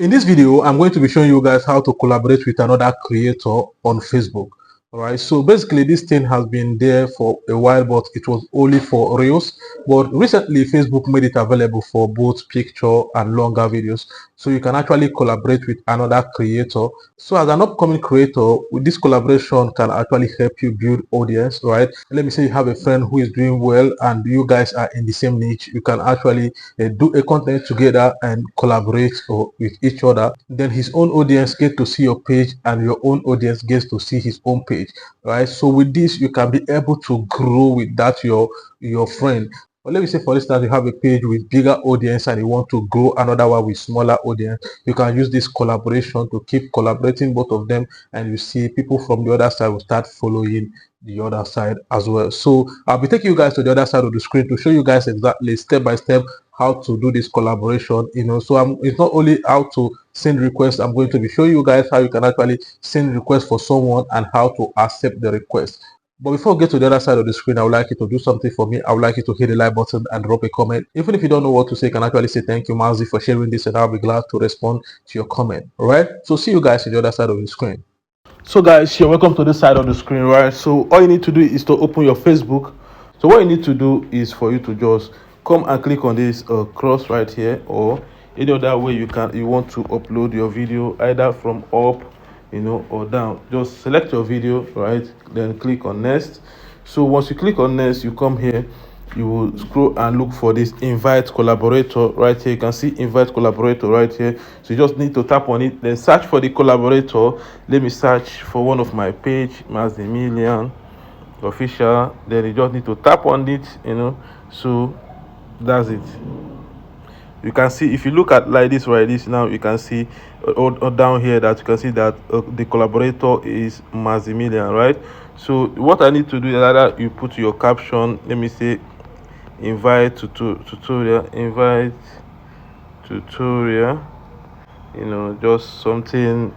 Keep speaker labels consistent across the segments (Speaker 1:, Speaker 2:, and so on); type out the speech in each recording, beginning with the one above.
Speaker 1: In this video, I'm going to be showing you guys how to collaborate with another creator on Facebook. All right, so basically this thing has been there for a while, but it was only for Reels. But recently, Facebook made it available for both picture and longer videos. So you can actually collaborate with another creator. So as an upcoming creator, with this collaboration can actually help you build audience, right? Let me say you have a friend who is doing well and you guys are in the same niche. You can actually do a content together and collaborate with each other. Then his own audience get to see your page and your own audience gets to see his own page, right? So with this you can be able to grow with that your friend. But let me say, for instance, you have a page with bigger audience and you want to grow another one with smaller audience. You can use this collaboration to keep collaborating both of them, and you see people from the other side will start following the other side as well. So I'll be taking you guys to the other side of the screen to show you guys exactly step by step how to do this collaboration. So it's not only how to send requests. I'm going to be showing you guys how you can actually send requests for someone and how to accept the request. But before we get to the other side of the screen, I would like you to do something for me. I would like you to hit the like button and drop a comment. Even if you don't know what to say, you can actually say thank you, Mazi, for sharing this, and I'll be glad to respond to your comment. All right, so see you guys on the other side of the screen. So guys, you're welcome to this side of the screen, right? So all you need to do is to open your Facebook. So what you need to do is for you to just come and click on this cross right here, or any other way you want to upload your video, either from up, or down. Just select your video, right? Then click on next. So once you click on next, you come here, you will scroll and look for this invite collaborator right here. You can see invite collaborator right here. So you just need to tap on it, then search for the collaborator. Let me search for one of my page, Maximilian official. Then you just need to tap on it, so that's it. You can see, if you look at like this right this now, you can see down here that you can see that the collaborator is Maximilian, right? So what I need to do is either you put your caption, let me say invite tutorial, just something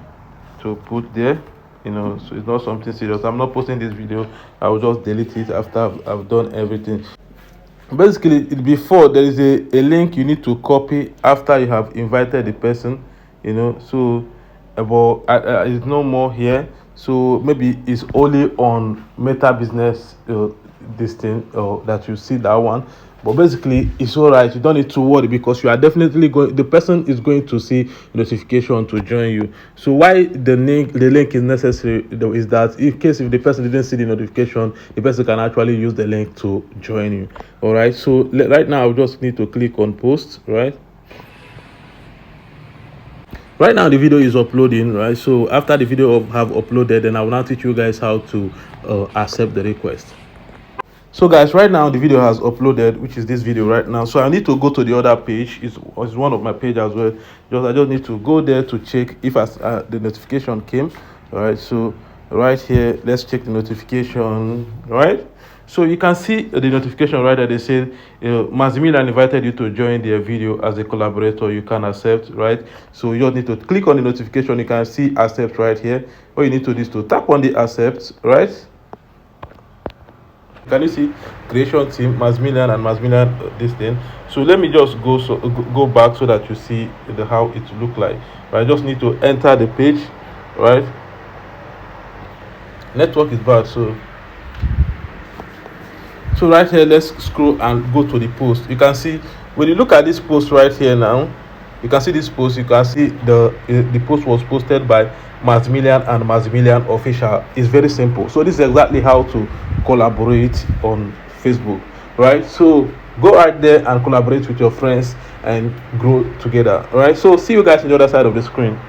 Speaker 1: to put there, so it's not something serious. I'm not posting this video, I will just delete it after I've done everything. Basically, before there is a link you need to copy after you have invited the person, so about it's no more here. So maybe it's only on Meta Business this thing, that you see that one. But basically it's all right, you don't need to worry, because you are definitely going, the person is going to see notification to join you. So why the link is necessary though is that in case if the person didn't see the notification, the person can actually use the link to join you. All right, so right now I just need to click on post. Right now the video is uploading, right? So after the video have uploaded, then I will now teach you guys how to accept the request. So guys, right now the video has uploaded, which is this video right now. So I need to go to the other page. It's one of my page as well. I just need to go there to check if the notification came. All right, so right here, let's check the notification. Right, so you can see the notification right there. They say Maximilian invited you to join their video as a collaborator. You can accept, right? So you just need to click on the notification. You can see accept right here. All you need to do is to tap on the accept, right? Can you see creation team, Maximilian and Maximilian, this thing? So let me just go back so that you see how it look like. But I just need to enter the page, right? Network is bad, so right here, let's scroll and go to the post. You can see when you look at this post right here now, you can see this post. You can see the post was posted by Maximilian and Maximilian official. It's very simple. So this is exactly how to collaborate on Facebook, right? So go right there and collaborate with your friends and grow together. All right, so see you guys on the other side of the screen.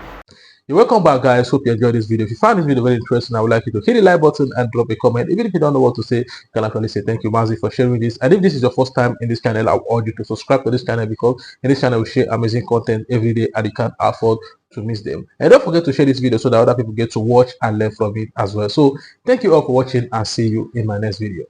Speaker 1: You're welcome back, guys. Hope you enjoyed this video. If you found this video very interesting, I would like you to hit the like button and drop a comment. Even if you don't know what to say, you can actually say thank you, Mazi, for sharing this. And if this is your first time in this channel, I would urge you to subscribe to this channel, because in this channel we share amazing content every day and you can't afford to miss them. And don't forget to share this video so that other people get to watch and learn from it as well. So thank you all for watching, and see you in my next video.